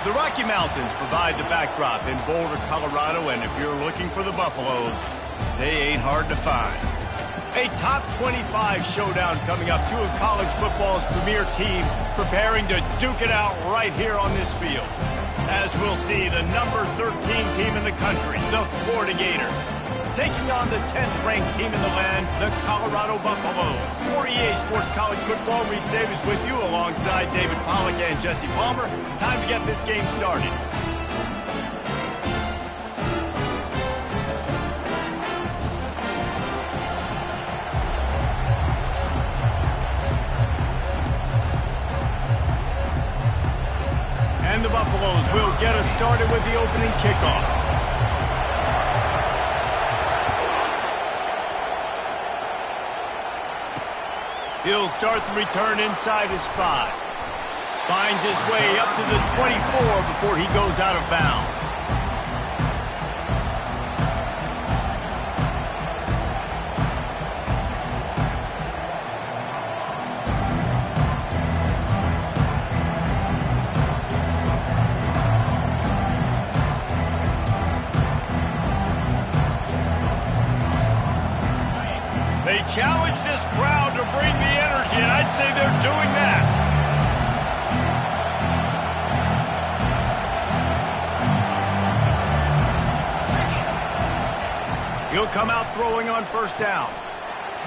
The Rocky Mountains provide the backdrop in Boulder, Colorado, and if you're looking for the Buffaloes, they ain't hard to find. A top 25 showdown coming up. Two of college football's premier teams preparing to duke it out right here on this field. As we'll see, the number 13 team in the country, the Florida Gators, taking on the 10th-ranked team in the land, the Colorado Buffaloes. For EA Sports College Football, Reese Davis with you alongside David Pollack and Jesse Palmer. Time to get this game started. And the Buffaloes will get us started with the opening kickoff. He'll start the return inside his 5. Finds his way up to the 24 before he goes out of bounds. They challenge this crowd to bring the energy, and I'd say they're doing that. He'll come out throwing on first down.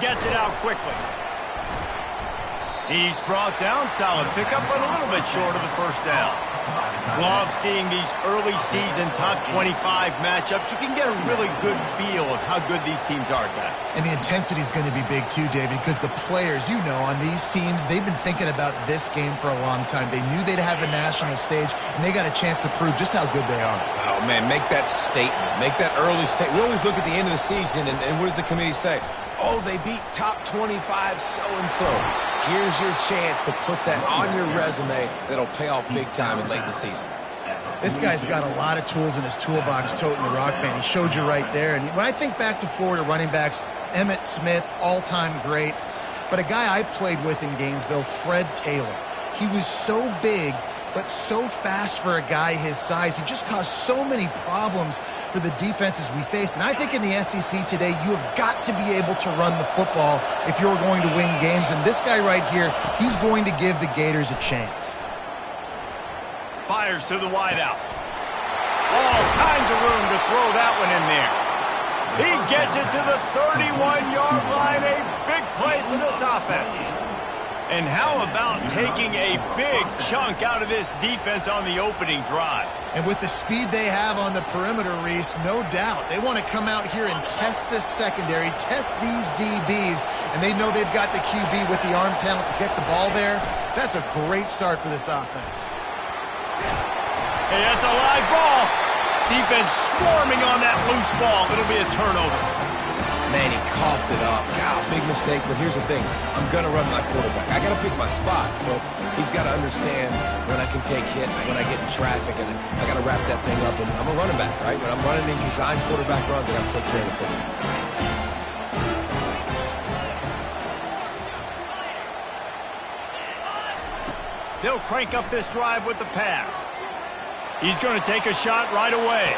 Gets it out quickly. He's brought down. Solid pickup, but a little bit short of the first down. Love seeing these early season top 25 matchups. You can get a really good feel of how good these teams are, guys. And the intensity is going to be big too, David, because the players, you know, on these teams, they've been thinking about this game for a long time. They knew they'd have a national stage, and they got a chance to prove just how good they are. Oh, man, make that statement. Make that early statement. We always look at the end of the season, and what does the committee say? Oh, they beat top 25 so-and-so. Here's your chance to put that on your resume that'll pay off big time in late in the season. This guy's got a lot of tools in his toolbox toting the rock band. He showed you right there. And when I think back to Florida running backs, Emmitt Smith, all-time great. But a guy I played with in Gainesville, Fred Taylor. He was so big, but so fast for a guy his size. He just caused so many problems for the defenses we face. And I think in the SEC today, you have got to be able to run the football if you're going to win games. And this guy right here, he's going to give the Gators a chance. Fires to the wideout. All kinds of room to throw that one in there. He gets it to the 31-yard line. A big play for this offense. And how about taking a big chunk out of this defense on the opening drive? And with the speed they have on the perimeter, Reese, no doubt, they want to come out here and test this secondary, test these DBs, and they know they've got the QB with the arm talent to get the ball there. That's a great start for this offense. Hey, that's a live ball. Defense swarming on that loose ball. It'll be a turnover. Man, he coughed it up. God, big mistake, but here's the thing. I'm going to run my quarterback. I got to pick my spots, but he's got to understand when I can take hits, when I get in traffic, and I got to wrap that thing up. And I'm a running back, right? When I'm running these design quarterback runs, I got to take care of the football. They'll crank up this drive with the pass. He's going to take a shot right away.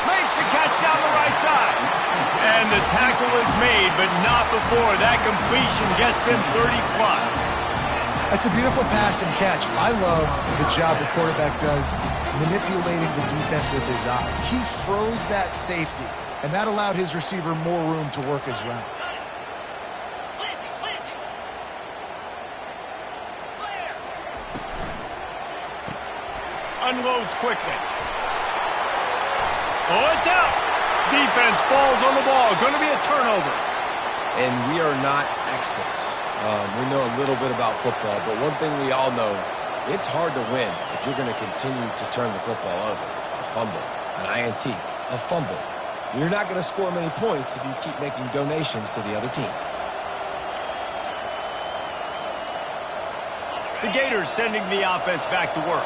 Makes the catch down the right side. And the tackle is made, but not before that completion gets them 30-plus. That's a beautiful pass and catch. I love the job the quarterback does manipulating the defense with his eyes. He froze that safety, and that allowed his receiver more room to work his route. Unloads quickly. Oh, it's out. Defense falls on the ball. Going to be a turnover. And we are not experts. We know a little bit about football, but one thing we all know, it's hard to win if you're going to continue to turn the football over. A fumble, an INT, a fumble. You're not going to score many points if you keep making donations to the other teams. The Gators sending the offense back to work.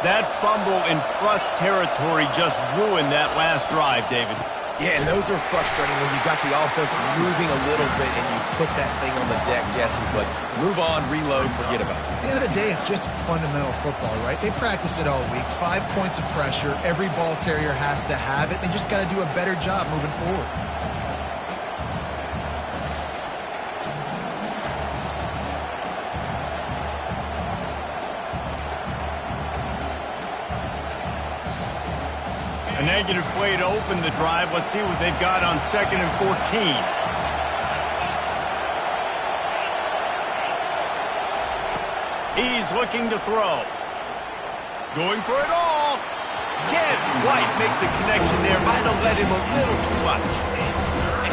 That fumble in plus territory just ruined that last drive, David. Yeah, and those are frustrating when you got the offense moving a little bit and you put that thing on the deck, Jesse. But move on, reload, forget about it. At the end of the day, it's just fundamental football, right? They practice it all week. 5 points of pressure. Every ball carrier has to have it. They just got to do a better job moving forward. A negative play to open the drive. Let's see what they've got on 2nd and 14. He's looking to throw. Going for it all. Can't quite make the connection there. Might have led him a little too much.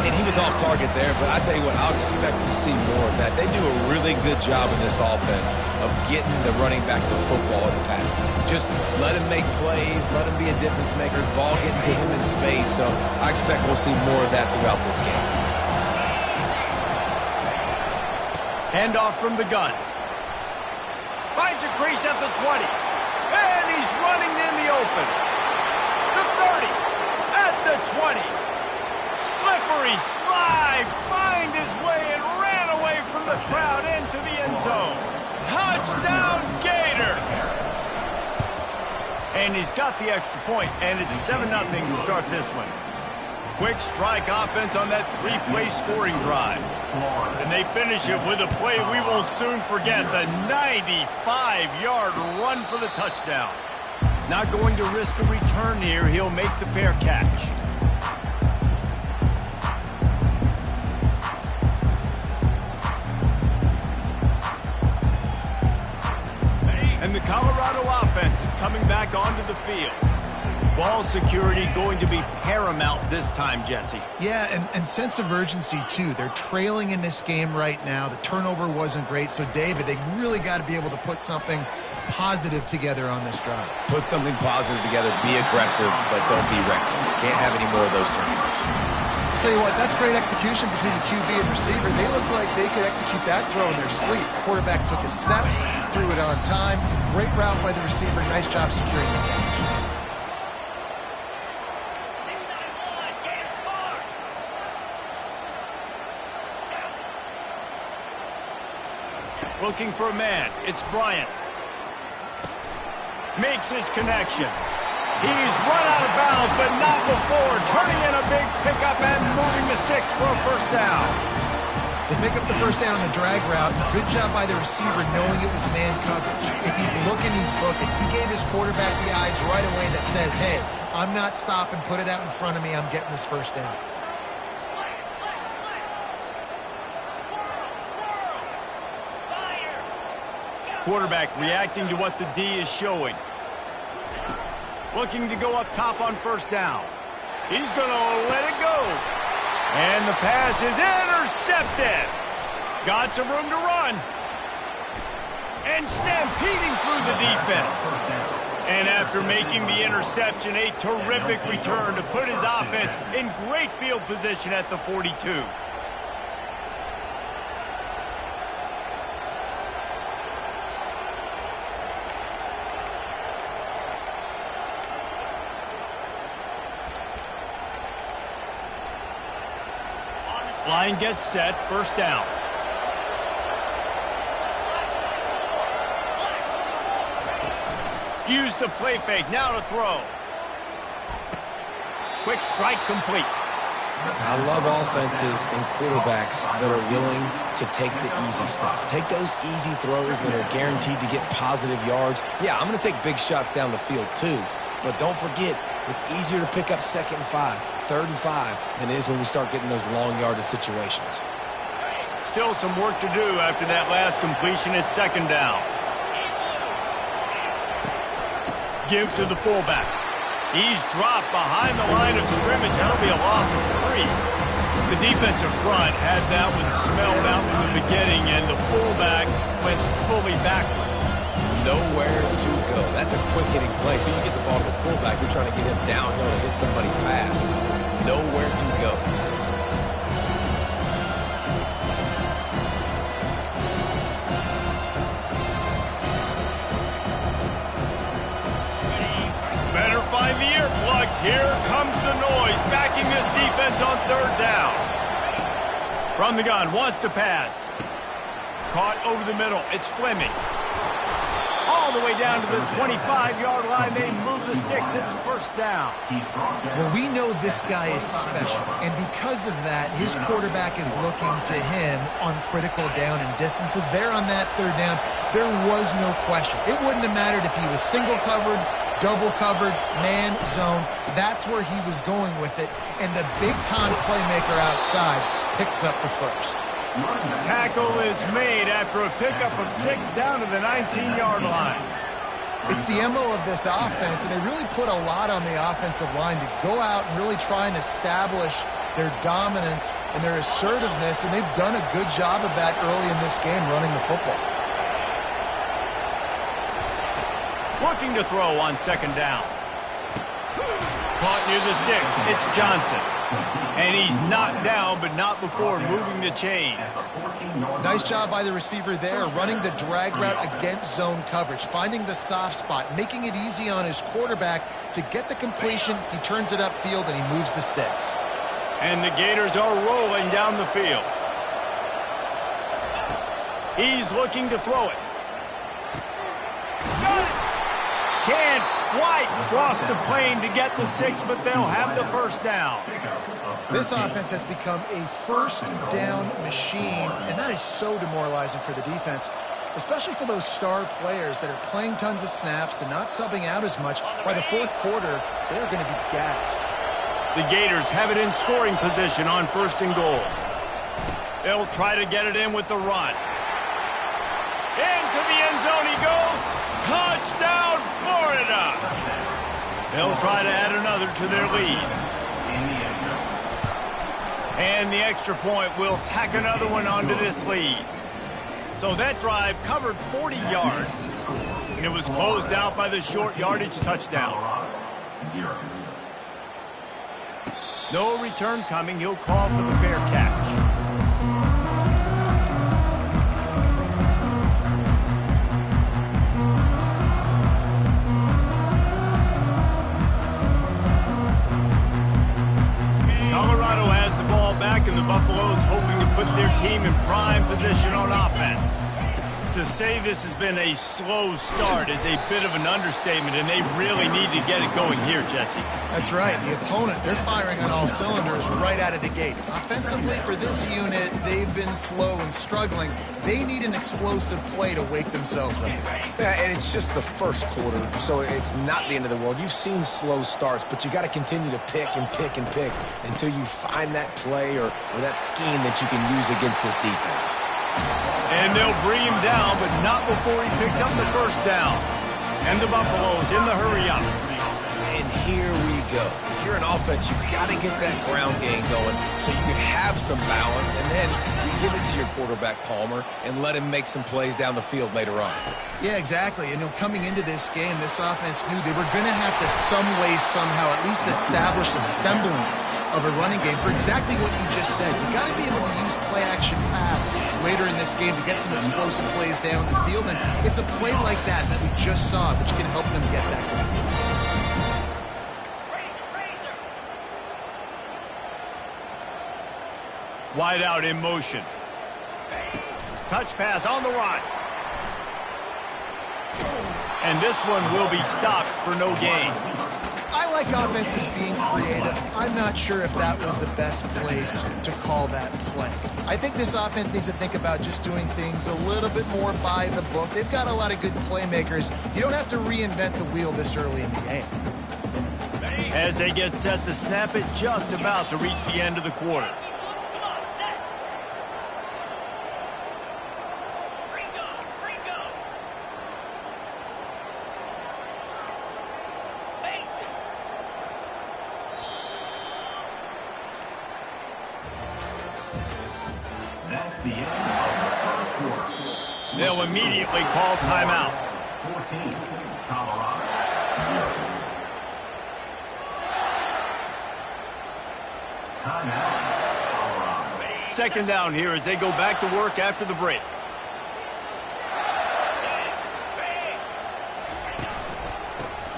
And he was off target there, but I tell you what, I'll expect to see more of that. They do a really good job in this offense of getting the running back the football in the pass. Just let him make plays, let him be a difference maker, ball getting to him in space. So I expect we'll see more of that throughout this game. Handoff from the gun. Finds a crease at the 20. And he's running in the open. The 30. At the 20. Slippery slide, find his way and ran away from the crowd into the end zone. Touchdown, Gator! And he's got the extra point, and it's 7-0 to start this one. Quick strike offense on that 3-play scoring drive. And they finish it with a play we won't soon forget, the 95-yard run for the touchdown. Not going to risk a return here. He'll make the fair catch. And the Colorado offense is coming back onto the field. Ball security going to be paramount this time, Jesse. Yeah, and sense of urgency, too. They're trailing in this game right now. The turnover wasn't great. So, David, they really got to be able to put something positive together on this drive. Put something positive together, be aggressive, but don't be reckless. Can't have any more of those turnovers. Tell you what, that's great execution between the QB and receiver. They look like they could execute that throw in their sleep. Quarterback took his steps, threw it on time. Great route by the receiver. Nice job securing the catch. Looking for a man. It's Bryant. Makes his connection. He's run out of bounds, but not before. Turning in a big pickup and moving the sticks for a first down. They pick up the first down on the drag route. Good job by the receiver knowing it was man coverage. If he's looking, he's booking. He gave his quarterback the eyes right away that says, hey, I'm not stopping. Put it out in front of me. I'm getting this first down. Quarterback reacting to what the D is showing. Looking to go up top on first down. He's going to let it go. And the pass is intercepted. Got some room to run. And stampeding through the defense. And after making the interception, a terrific return to put his offense in great field position at the 42. Line gets set, first down. Use the play fake, now to throw. Quick strike complete. I love offenses and quarterbacks that are willing to take the easy stuff. Take those easy throws that are guaranteed to get positive yards. Yeah, I'm going to take big shots down the field too. But don't forget, it's easier to pick up 2nd and 5, 3rd and 5 than it is when we start getting those long yardage situations. Still some work to do after that last completion at 2nd down. Give to the fullback. He's dropped behind the line of scrimmage. That'll be a loss of 3. The defensive front had that one smelled out from the beginning, and the fullback went fully backward. Nowhere to go. That's a quick-hitting play. Till you get the ball to the fullback, you're trying to get him downhill to hit somebody fast. Nowhere to go. Better find the earplugs. Here comes the noise. Backing this defense on third down. From the gun, wants to pass. Caught over the middle. It's Fleming. All the way down to the 25-yard line. They move the sticks. It's first down. Well, we know this guy is special, and because of that, his quarterback is looking to him on critical down and distances. There on that third down, there was no question. It wouldn't have mattered if he was single covered, double covered, man, zone. That's where he was going with it, and the big-time playmaker outside picks up the first. Tackle is made after a pickup of 6 down to the 19-yard line. It's the MO of this offense, and they really put a lot on the offensive line to go out and really try and establish their dominance and their assertiveness, and they've done a good job of that early in this game running the football. Looking to throw on second down. Caught near the sticks. It's Johnson. And he's knocked down, but not before moving the chains. Nice job by the receiver there, running the drag route against zone coverage, finding the soft spot, making it easy on his quarterback to get the completion. He turns it upfield, and he moves the sticks. And the Gators are rolling down the field. He's looking to throw it. Got it! Can White cross the plane to get the 6, but they'll have the first down. This offense has become a first down machine, and that is so demoralizing for the defense, especially for those star players that are playing tons of snaps. They're not subbing out as much. By the fourth quarter, they're going to be gassed. The Gators have it in scoring position on first and goal. They'll try to get it in with the run. Into the end zone he goes. Touchdown, Florida! They'll try to add another to their lead. And the extra point will tack another one onto this lead. So that drive covered 40 yards. And it was closed out by the short yardage touchdown. No return coming. He'll call for the fair catch. Colorado has the ball back, and the Buffaloes hoping to put their team in prime position on offense. To say this has been a slow start is a bit of an understatement, and they really need to get it going here, Jesse. That's right. The opponent, they're firing on all cylinders right out of the gate. Offensively, for this unit, they've been slow and struggling. They need an explosive play to wake themselves up. Yeah, and it's just the first quarter, so it's not the end of the world. You've seen slow starts, but you got to continue to pick and pick and pick until you find that play or that scheme that you can use against this defense. And they'll bring him down, but not before he picks up the first down. And the Buffaloes in the hurry up. And here we go. If you're an offense, you've got to get that ground game going so you can have some balance, and then you give it to your quarterback, Palmer, and let him make some plays down the field later on. Yeah, exactly. And coming into this game, this offense knew they were going to have to some way, somehow, at least establish a semblance of a running game for exactly what you just said. You got to be able to use play-action pass later in this game to get some explosive plays down the field, and it's a play like that we just saw, which can help them get that going. Wide out in motion. Touch pass on the run. And this one will be stopped for no gain. I like offenses being creative. I'm not sure if that was the best place to call that play. I think this offense needs to think about just doing things a little bit more by the book. They've got a lot of good playmakers. You don't have to reinvent the wheel this early in the game. As they get set to snap it, just about to reach the end of the quarter. They'll immediately call timeout. 14, Colorado. Timeout, Colorado. Second down here as they go back to work after the break.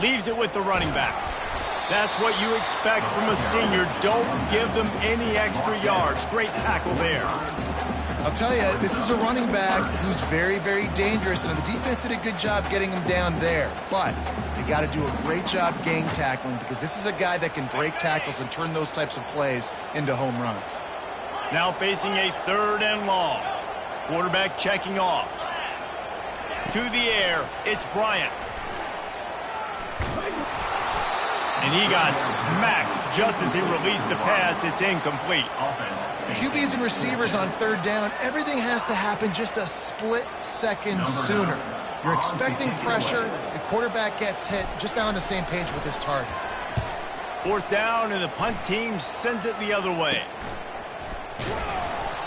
Leaves it with the running back. That's what you expect from a senior. Don't give them any extra yards. Great tackle there. I'll tell you, this is a running back who's very, very dangerous, and the defense did a good job getting him down there. But they got to do a great job game tackling because this is a guy that can break tackles and turn those types of plays into home runs. Now facing a 3rd and long. Quarterback checking off. To the air, it's Bryant. And he got smacked just as he released the pass. It's incomplete. QBs and receivers on 3rd down, everything has to happen just a split second sooner. You're expecting pressure, the quarterback gets hit, just not on the same page with his target. 4th down, and the punt team sends it the other way.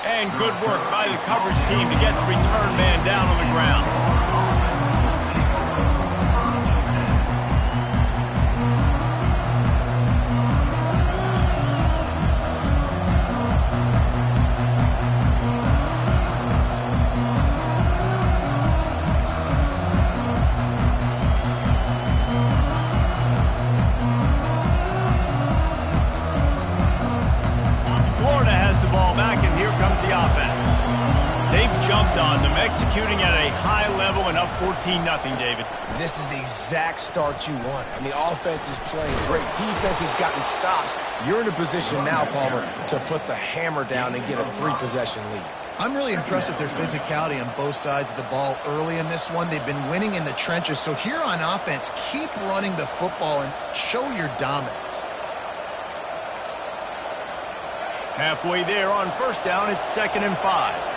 And good work by the coverage team to get the return man down on the ground. Jumped on them, executing at a high level and up 14-0, David. This is the exact start you wanted. I mean, offense is playing great. Defense has gotten stops. You're in a position now, Palmer, to put the hammer down and get a 3-possession lead. I'm really impressed with their physicality on both sides of the ball early in this one. They've been winning in the trenches. So here on offense, keep running the football and show your dominance. Halfway there on 1st down, it's 2nd and 5.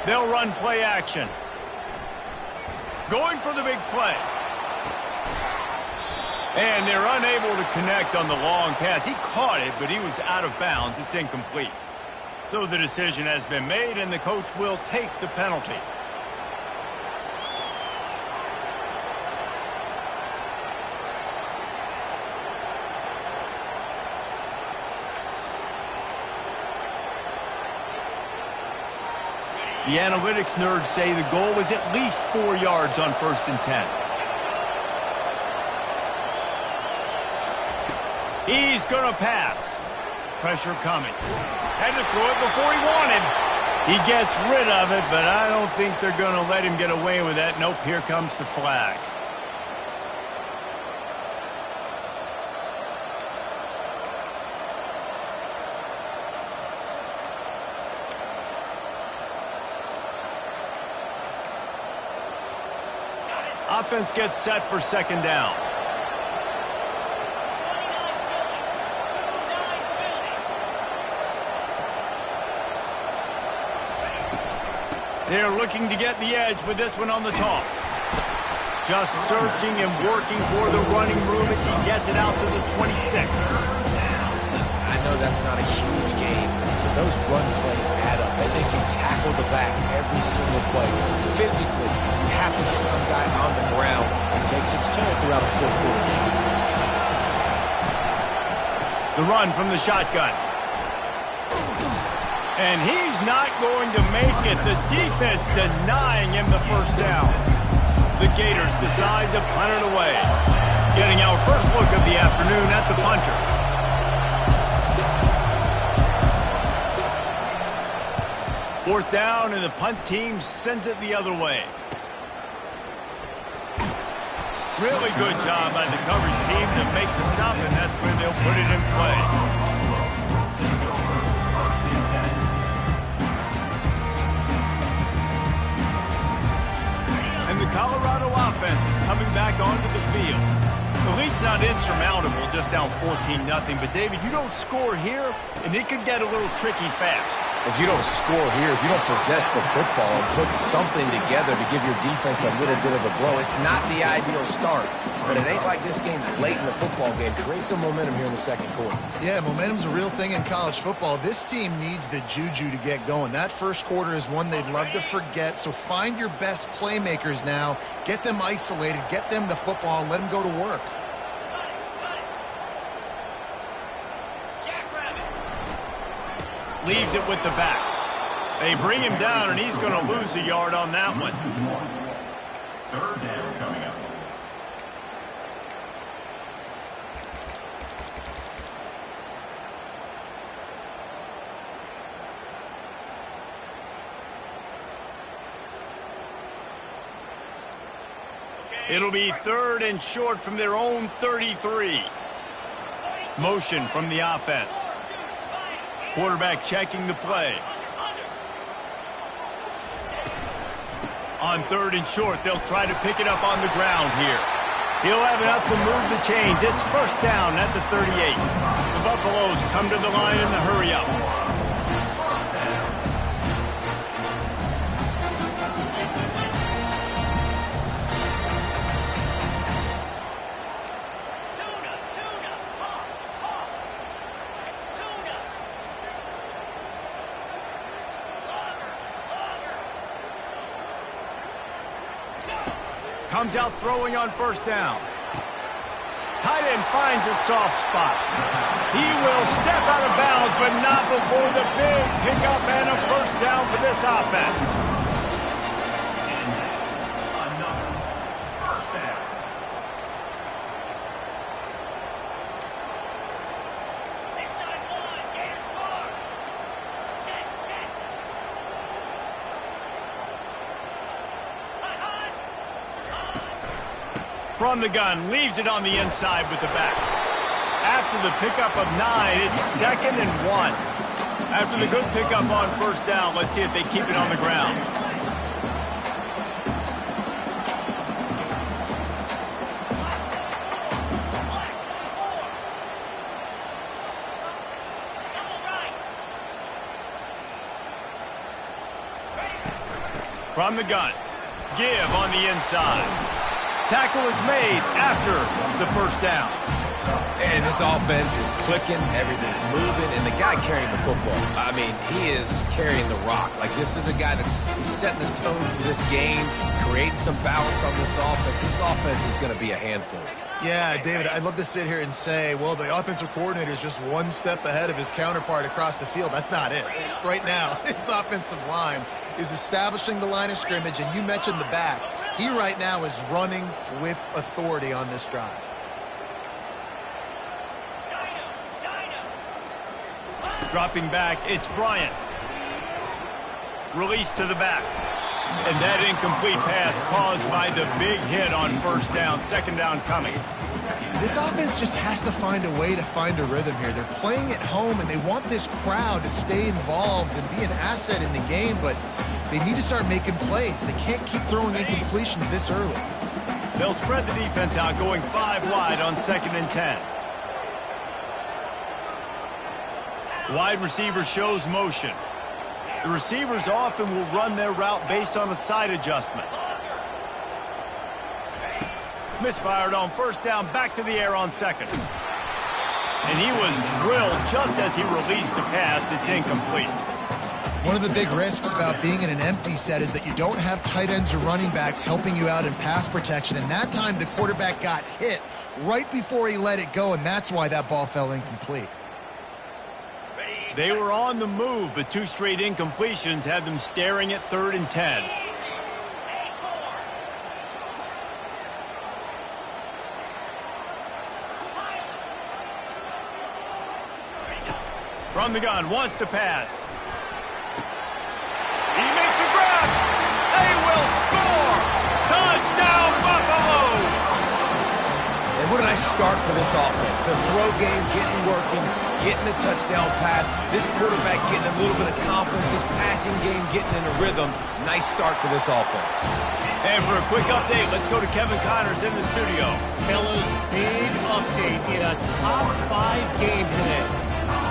They'll run play action. Going for the big play. And they're unable to connect on the long pass. He caught it, but he was out of bounds. It's incomplete. So the decision has been made, and the coach will take the penalty. The analytics nerds say the goal was at least 4 yards on 1st and 10. He's going to pass. Pressure coming. Had to throw it before he wanted. He gets rid of it, but I don't think they're going to let him get away with that. Nope, here comes the flag. Offense gets set for 2nd down. They're looking to get the edge with this one on the toss. Just searching and working for the running room as he gets it out to the 26. Listen, I know that's not a huge game, but those run plays add up. They make you tackle the back every single play. Physically, you have to get some guy on the ground. It takes its toll throughout a 4th quarter game. The run from the shotgun. And he's not going to make it. The defense denying him the 1st down. The Gators decide to punt it away. Getting our first look of the afternoon at the punter. Fourth down, and the punt team sends it the other way. Really good job by the coverage team to make the stop, and that's where they'll put it in play. And the Colorado offense is coming back onto the field. The lead's not insurmountable, just down 14-0. But, David, you don't score here, and it could get a little tricky fast. If you don't score here, if you don't possess the football and put something together to give your defense a little bit of a blow, it's not the ideal start. But it ain't like this game's late in the football game. Create some momentum here in the 2nd quarter. Yeah, momentum's a real thing in college football. This team needs the juju to get going. That 1st quarter is one they'd love to forget. So find your best playmakers now. Get them isolated. Get them the football and let them go to work. Leaves it with the back. They bring him down, and he's going to lose a yard on that one. 3rd down coming up. It'll be 3rd and short from their own 33. Motion from the offense. Quarterback checking the play. On 3rd and short, they'll try to pick it up on the ground here. He'll have enough to move the chains. It's 1st down at the 38. The Buffaloes come to the line in the hurry-up. Comes out throwing on 1st down. Tight end finds a soft spot. He will step out of bounds, but not before the big pickup and a 1st down for this offense. Another 1st down. From the gun, leaves it on the inside with the back. After the pickup of 9, it's 2nd and 1. After the good pickup on 1st down, let's see if they keep it on the ground. From the gun, give on the inside. Tackle is made after the 1st down. And this offense is clicking, everything's moving, and the guy carrying the football, I mean, he is carrying the rock. Like, this is a guy he's setting this tone for this game, creating some balance on this offense. This offense is going to be a handful. Yeah, David, I'd love to sit here and say, well, the offensive coordinator is just one step ahead of his counterpart across the field. That's not it. Right now, his offensive line is establishing the line of scrimmage, and you mentioned the back. He right now is running with authority on this drive. Dropping back, it's Bryant. Release to the back. And that incomplete pass caused by the big hit on 1st down, 2nd down coming. This offense just has to find a way to find a rhythm here. They're playing at home, and they want this crowd to stay involved and be an asset in the game, but they need to start making plays. They can't keep throwing incompletions this early. They'll spread the defense out, going 5 wide on 2nd and 10. Wide receiver shows motion. The receivers often will run their route based on a side adjustment. Misfired on 1st down, back to the air on 2nd. And he was drilled just as he released the pass. It's incomplete. One of the big risks about being in an empty set is that you don't have tight ends or running backs helping you out in pass protection. And that time the quarterback got hit right before he let it go, and that's why that ball fell incomplete. They were on the move, but 2 straight incompletions had them staring at 3rd and 10. From the gun, wants to pass. He makes a grab. They will score. Touchdown, Buffaloes. And what a nice start for this offense. The throw game working, getting the touchdown pass. This quarterback getting a little bit of confidence. This passing game getting in a rhythm. Nice start for this offense. And for a quick update, let's go to Kevin Connors in the studio. Fellas, big update in a top 5 game today.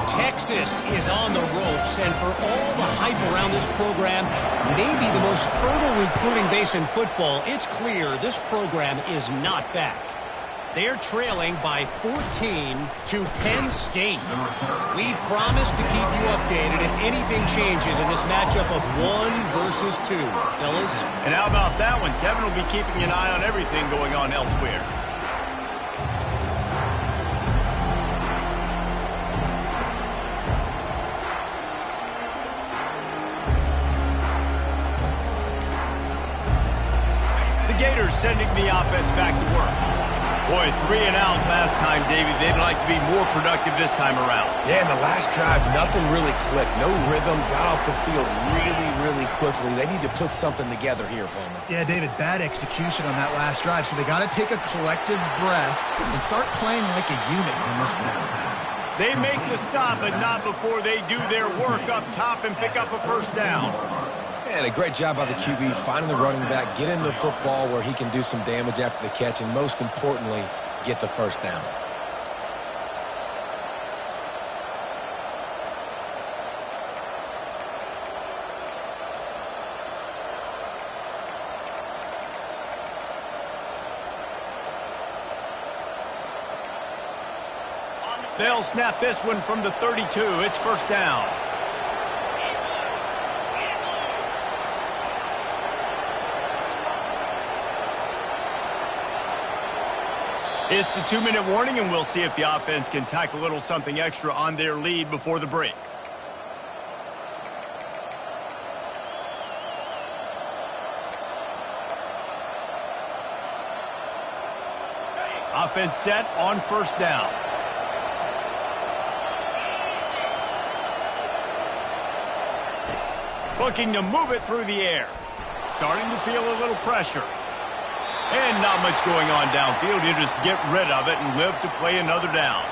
Texas is on the ropes, and for all the hype around this program, maybe the most fertile recruiting base in football, it's clear this program is not back. They're trailing by 14 to Penn State. We promise to keep you updated if anything changes in this matchup of 1 versus 2. Fellas? And how about that one? Kevin will be keeping an eye on everything going on elsewhere. The Gators sending the offense back to work. Boy, 3 and out last time, David. They'd like to be more productive this time around. Yeah, in the last drive, nothing really clicked. No rhythm, got off the field really quickly. They need to put something together here, Palmer. Yeah, David, bad execution on that last drive, so they got to take a collective breath and start playing like a unit on this one. They make the stop, but not before they do their work up top and pick up a first down. And a great job by the QB, finding the running back, get into the football where he can do some damage after the catch, and most importantly, get the first down. They'll snap this one from the 32. It's first down. It's the 2-minute warning, and we'll see if the offense can tack a little something extra on their lead before the break. Offense set on first down. Looking to move it through the air. Starting to feel a little pressure. And not much going on downfield. You just get rid of it and live to play another down.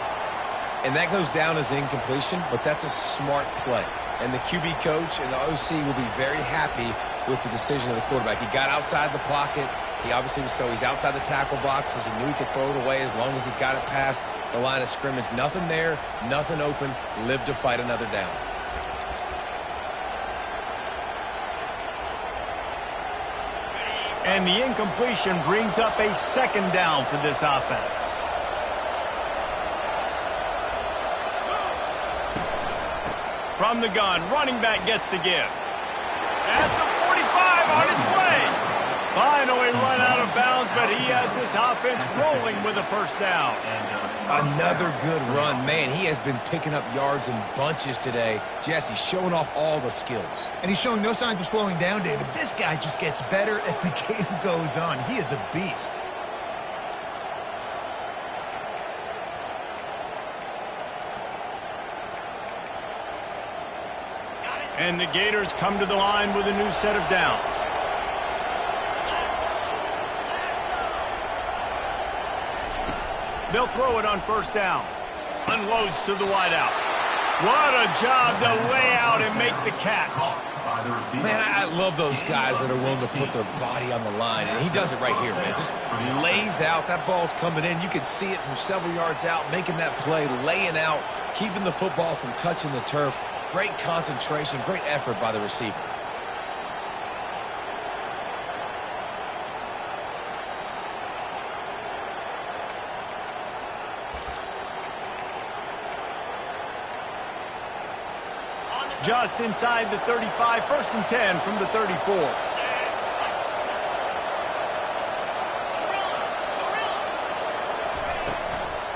And that goes down as incompletion, but that's a smart play. And the QB coach and the OC will be very happy with the decision of the quarterback. He got outside the pocket. He obviously was he's outside the tackle boxes. He knew he could throw it away as long as he got it past the line of scrimmage. Nothing there, nothing open. Live to fight another down. And the incompletion brings up a second down for this offense. From the gun, running back gets to give. At the 45 on its way. Finally run out of bounds, but he has this offense rolling with a first down. Another good run. Man, he has been picking up yards in bunches today. Jesse showing off all the skills. And he's showing no signs of slowing down, David. This guy just gets better as the game goes on. He is a beast. And the Gators come to the line with a new set of downs. They'll throw it on first down. Unloads to the wideout. What a job to lay out and make the catch. Man, I love those guys that are willing to put their body on the line, and he does it right here, man. Just lays out. That ball's coming in. You can see it from several yards out, making that play, laying out, keeping the football from touching the turf. Great concentration, great effort by the receiver. Just inside the 35, first and 10 from the 34.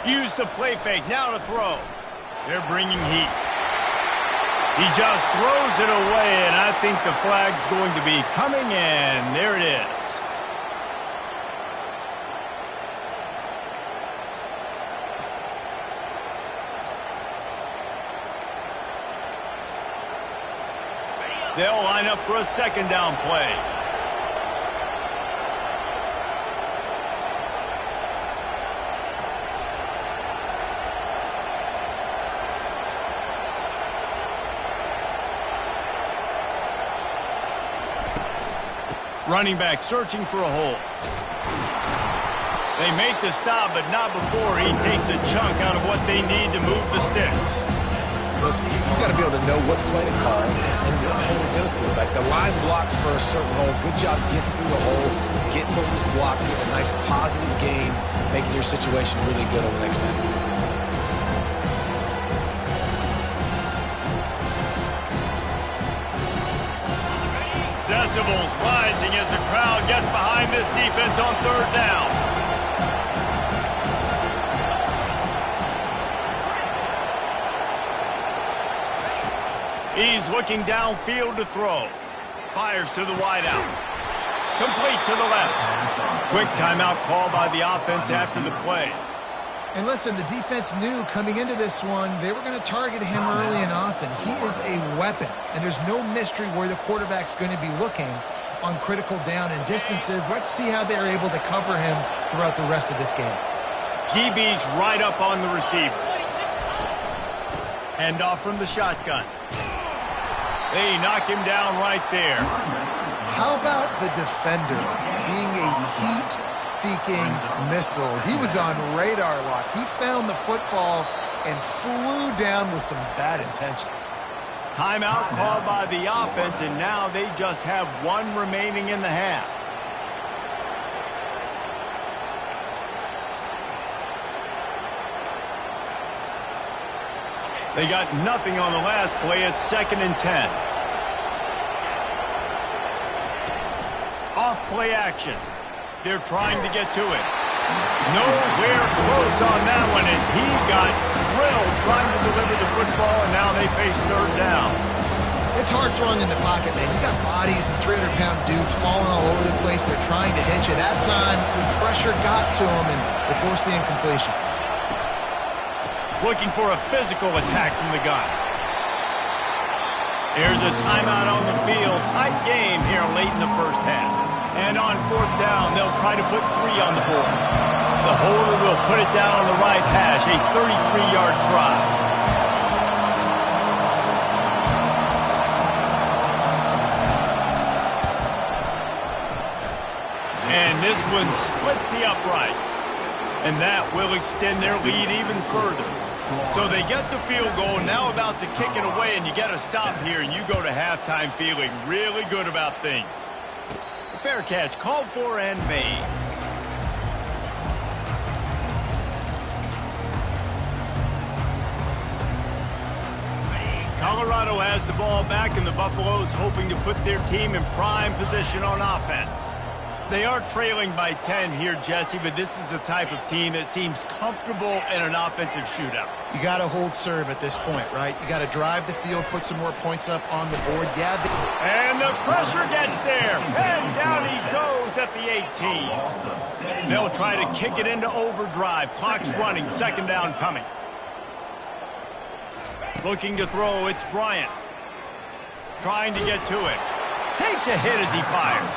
Use the play fake, now to throw. They're bringing heat. He just throws it away, and I think the flag's going to be coming, and there it is. They'll line up for a second down play. Running back searching for a hole. They make the stop, but not before he takes a chunk out of what they need to move the sticks. Listen, you got to be able to know what play to call and what hole to go through. Like the line blocks for a certain hole. Good job getting through the hole, getting what was blocked, getting a nice positive gain, making your situation really good on the next time. Decibels rising as the crowd gets behind this defense on third down. He's looking downfield to throw. Fires to the wideout. Complete to the left. Quick timeout call by the offense after the play. And listen, the defense knew coming into this one, they were going to target him early and often. He is a weapon, and there's no mystery where the quarterback's going to be looking on critical down and distances. Let's see how they're able to cover him throughout the rest of this game. DB's right up on the receivers. Hand off from the shotgun. They knock him down right there. How about the defender being a heat-seeking missile? He was on radar lock. He found the football and flew down with some bad intentions. Timeout called by the offense, and now they just have one remaining in the half. They got nothing on the last play. It's 2nd and 10. Off play action. They're trying to get to it. Nowhere close on that one as he got drilled trying to deliver the football, and now they face 3rd down. It's hard throwing in the pocket, man. You got bodies and 300-pound dudes falling all over the place. They're trying to hit you. That time, the pressure got to them, and they forced the incompletion. Looking for a physical attack from the gun. Here's a timeout on the field. Tight game here late in the first half. And on 4th down, they'll try to put 3 on the board. The holder will put it down on the right hash, a 33-yard try. And this one splits the uprights. And that will extend their lead even further. So they get the field goal, now about to kick it away, and you get a stop here, and you go to halftime feeling really good about things. Fair catch, called for and made. Colorado has the ball back, and the Buffaloes hoping to put their team in prime position on offense. They are trailing by 10 here, Jesse, but this is the type of team that seems comfortable in an offensive shootout. You got to hold serve at this point, right? You got to drive the field, put some more points up on the board. Yeah. And the pressure gets there. And down he goes at the 18. They'll try to kick it into overdrive. Clock's running. 2nd down coming. Looking to throw, it's Bryant. Trying to get to it. Takes a hit as he fires.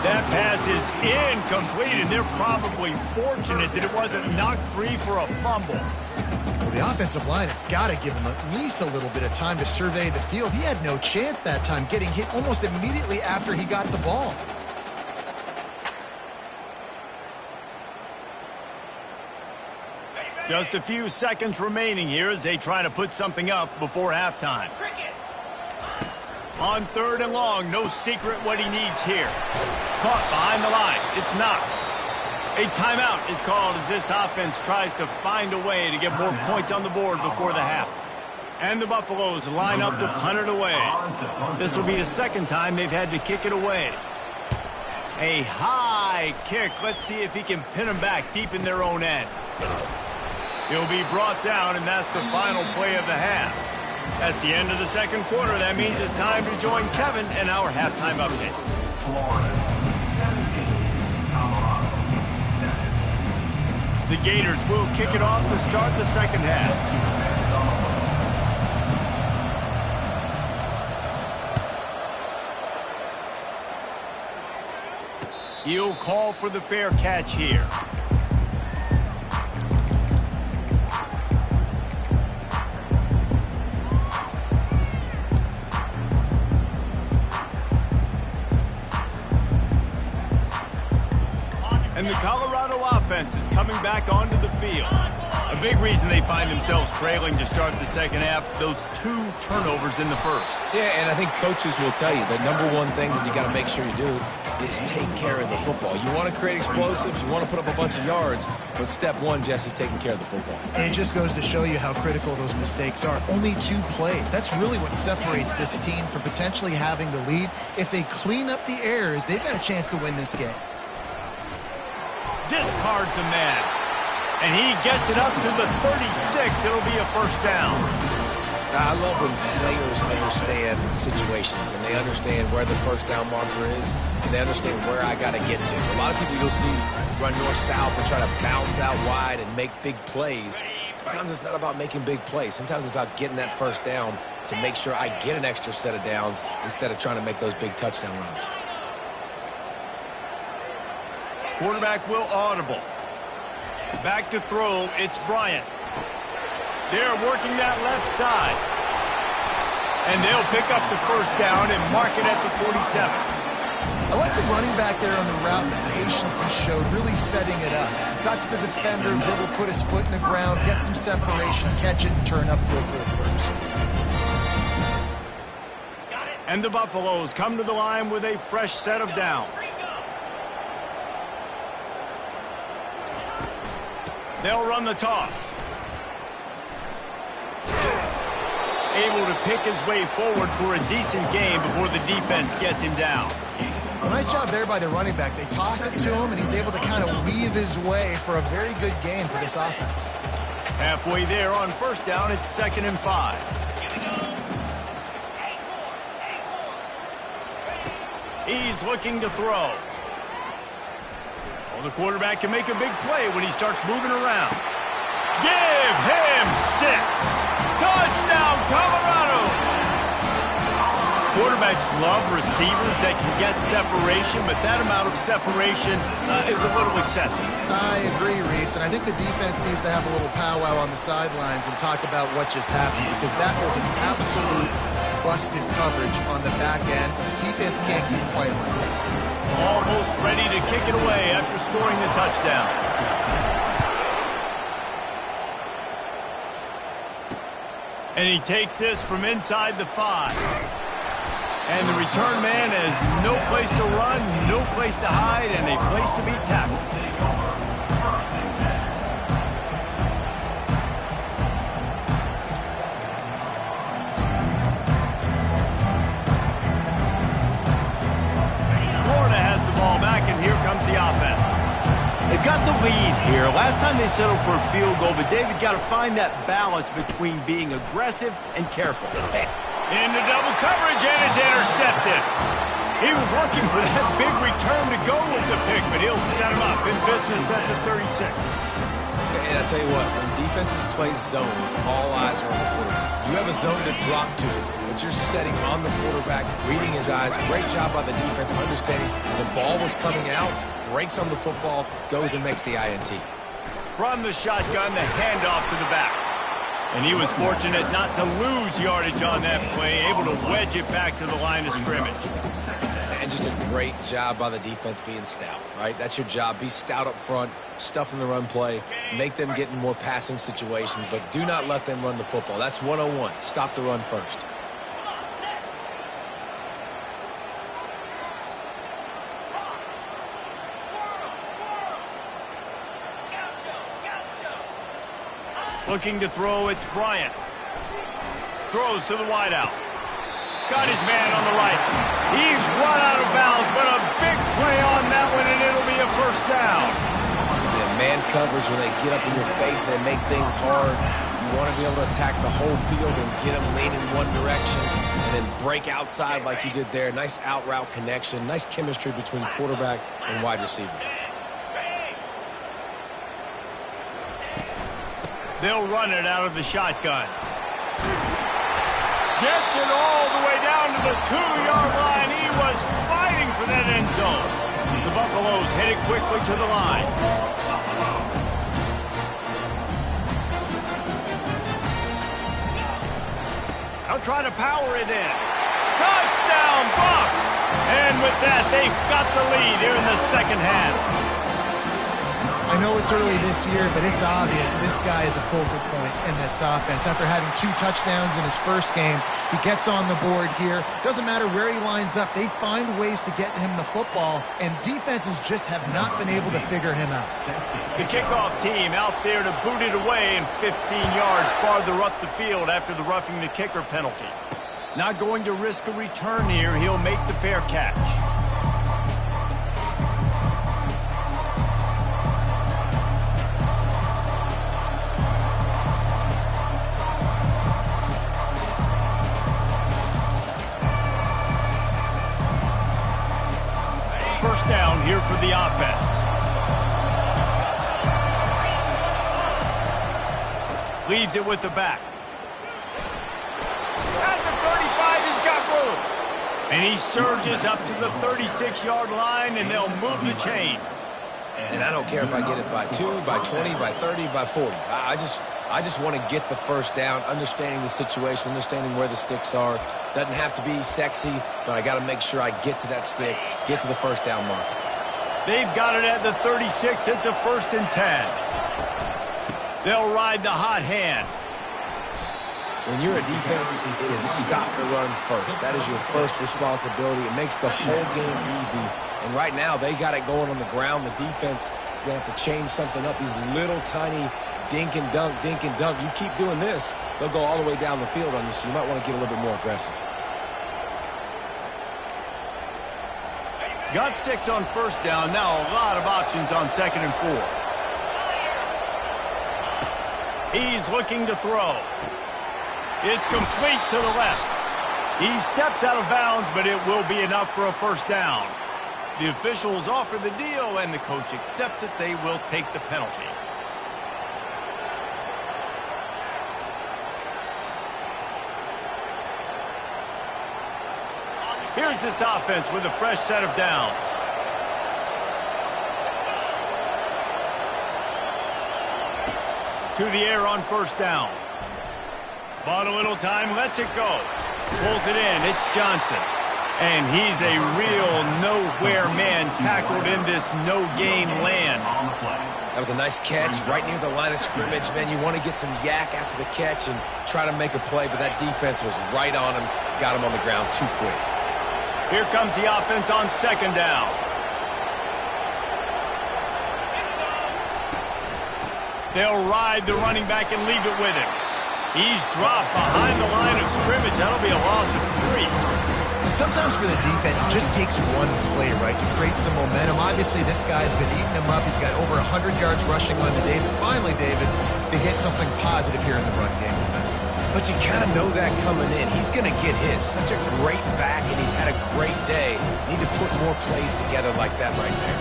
That pass is incomplete, and they're probably fortunate that it wasn't knocked free for a fumble. Well, the offensive line has got to give him at least a little bit of time to survey the field. He had no chance that time, getting hit almost immediately after he got the ball. Just a few seconds remaining here as they try to put something up before halftime. On 3rd and long, no secret what he needs here. Caught behind the line. It's Knox. A timeout is called as this offense tries to find a way to get more points on the board before the half. And the Buffaloes line up to punt it away. This will be the 2nd time they've had to kick it away. A high kick. Let's see if he can pin them back deep in their own end. He'll be brought down, and that's the final play of the half. That's the end of the 2nd quarter. That means it's time to join Kevin and our halftime update. The Gators will kick it off to start the 2nd half. He'll call for the fair catch here. And the Colorado offense is coming back onto the field. A big reason they find themselves trailing to start the 2nd half, those 2 turnovers in the 1st. Yeah, and I think coaches will tell you that number one thing that you got to make sure you do is take care of the football. You want to create explosives, you want to put up a bunch of yards, but step one, Jesse, taking care of the football. And it just goes to show you how critical those mistakes are. Only 2 plays. That's really what separates this team from potentially having the lead. If they clean up the errors, they've got a chance to win this game. Discards a man. And he gets it up to the 36. It'll be a 1st down. I love when players understand situations and they understand where the first down marker is and they understand where I got to get to. A lot of people you'll see run north-south and try to bounce out wide and make big plays. Sometimes it's not about making big plays. Sometimes it's about getting that first down to make sure I get an extra set of downs instead of trying to make those big touchdown runs. Quarterback will audible. Back to throw, it's Bryant. They're working that left side. And they'll pick up the first down and mark it at the 47. I like the running back there on the route, the patience he showed, really setting it up. Got to the defender, was able to put his foot in the ground, get some separation, catch it, and turn upfield for the first. And the Buffaloes come to the line with a fresh set of downs. They'll run the toss. Able to pick his way forward for a decent game before the defense gets him down. Well, nice job there by the running back. They toss it to him, and he's able to kind of weave his way for a very good gain for this offense. Halfway there on first down, it's 2nd and 5. He's looking to throw. Well, the quarterback can make a big play when he starts moving around. Give him 6. Touchdown, Colorado! Quarterbacks love receivers that can get separation, but that amount of separation is a little excessive. I agree, Reese, and I think the defense needs to have a little powwow on the sidelines and talk about what just happened, because that was an absolute busted coverage on the back end. Defense can't keep playing like that. Almost ready to kick it away after scoring the touchdown. And he takes this from inside the 5. And the return man has no place to run, no place to hide, and a place to be tackled. Florida has the ball back, and here comes the offense. They've got the lead here. Last time they settled for a field goal, but David got to find that balance between being aggressive and careful. Into double coverage, and it's intercepted. He was looking for that big return to go with the pick, but he'll set him up in business at the 36. And I tell you what, when defenses play zone, all eyes are on the quarterback. You have a zone to drop to, but you're setting on the quarterback, reading his eyes. Great job by the defense, understanding the ball was coming out, breaks on the football, goes and makes the INT. From the shotgun, the handoff to the back. And he was fortunate not to lose yardage on that play, able to wedge it back to the line of scrimmage. And just a great job by the defense being stout, right? That's your job. Be stout up front, stuff in the run play, make them get in more passing situations, but do not let them run the football. That's 101. Stop the run first. Looking to throw, it's Bryant. Throws to the wideout. Got his man on the right. He's run out of bounds, but a big play on that one, and it'll be a first down. Yeah, man coverage, when they get up in your face, they make things hard. You want to be able to attack the whole field and get them leaning one direction and then break outside like you did there. Nice out route connection, nice chemistry between quarterback and wide receiver. They'll run it out of the shotgun. Gets it all the way down to the 2-yard line. He was fighting for that end zone. The Buffaloes headed quickly to the line. They'll try to power it in. Touchdown, Bucks! And with that, they've got the lead here in the second half. I know it's early this year, but it's obvious this guy is a focal point in this offense. After having 2 touchdowns in his first game, he gets on the board here. Doesn't matter where he lines up. They find ways to get him the football, and defenses just have not been able to figure him out. The kickoff team out there to boot it away and 15 yards farther up the field after the roughing the kicker penalty. Not going to risk a return here. He'll make the fair catch. first down here for the offense. Leaves it with the back. At the 35, he's got room. And he surges up to the 36-yard line, and they'll move the chains. And I don't care if I get it by 2, by 20, by 30, by 40. I just want to get the first down, understanding the situation, understanding where the sticks are. Doesn't have to be sexy, but I got to make sure I get to that stick, get to the first down mark. They've got it at the 36. It's a 1st and 10. They'll ride the hot hand. When you're a defense, it is stop the run first. That is your first responsibility. It makes the whole game easy. And right now, they got it going on the ground. The defense is going to have to change something up. These little tiny dink and dunk, dink and dunk. You keep doing this, they'll go all the way down the field on you, so you might want to get a little bit more aggressive. Got 6 on first down. Now a lot of options on 2nd and 4. He's looking to throw. It's complete to the left. He steps out of bounds, but it will be enough for a first down. The officials offer the deal, and the coach accepts it. They will take the penalty. Here's this offense with a fresh set of downs. To the air on first down. Bought a little time, lets it go. Pulls it in, it's Johnson. And he's a real nowhere man tackled in this no-gain land. That was a nice catch right near the line of scrimmage. Man, you want to get some yak after the catch and try to make a play, but that defense was right on him, got him on the ground too quick. Here comes the offense on 2nd down. They'll ride the running back and leave it with him. He's dropped behind the line of scrimmage. That'll be a loss of 3. And sometimes for the defense, it just takes one play, right, to create some momentum. Obviously, this guy's been eating him up. He's got over 100 yards rushing on the day. But finally, David, they get something positive here in the run game defensively. But you kind of know that coming in. He's going to get his. Such a great back, and he's had a great day. Need to put more plays together like that right there.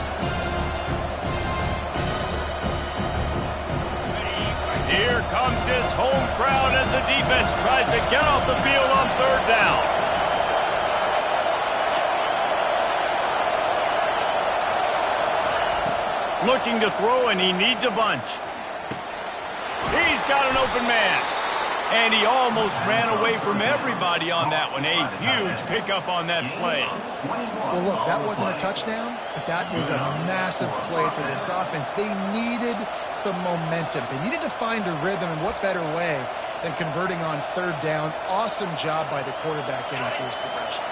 Here comes this home crowd as the defense tries to get off the field on 3rd down. Looking to throw, and he needs a bunch. He's got an open man. And he almost ran away from everybody on that one. A huge pickup on that play. Well, look, that wasn't a touchdown, but that was a massive play for this offense. They needed some momentum. They needed to find a rhythm, and what better way than converting on 3rd down. Awesome job by the quarterback getting through his progression.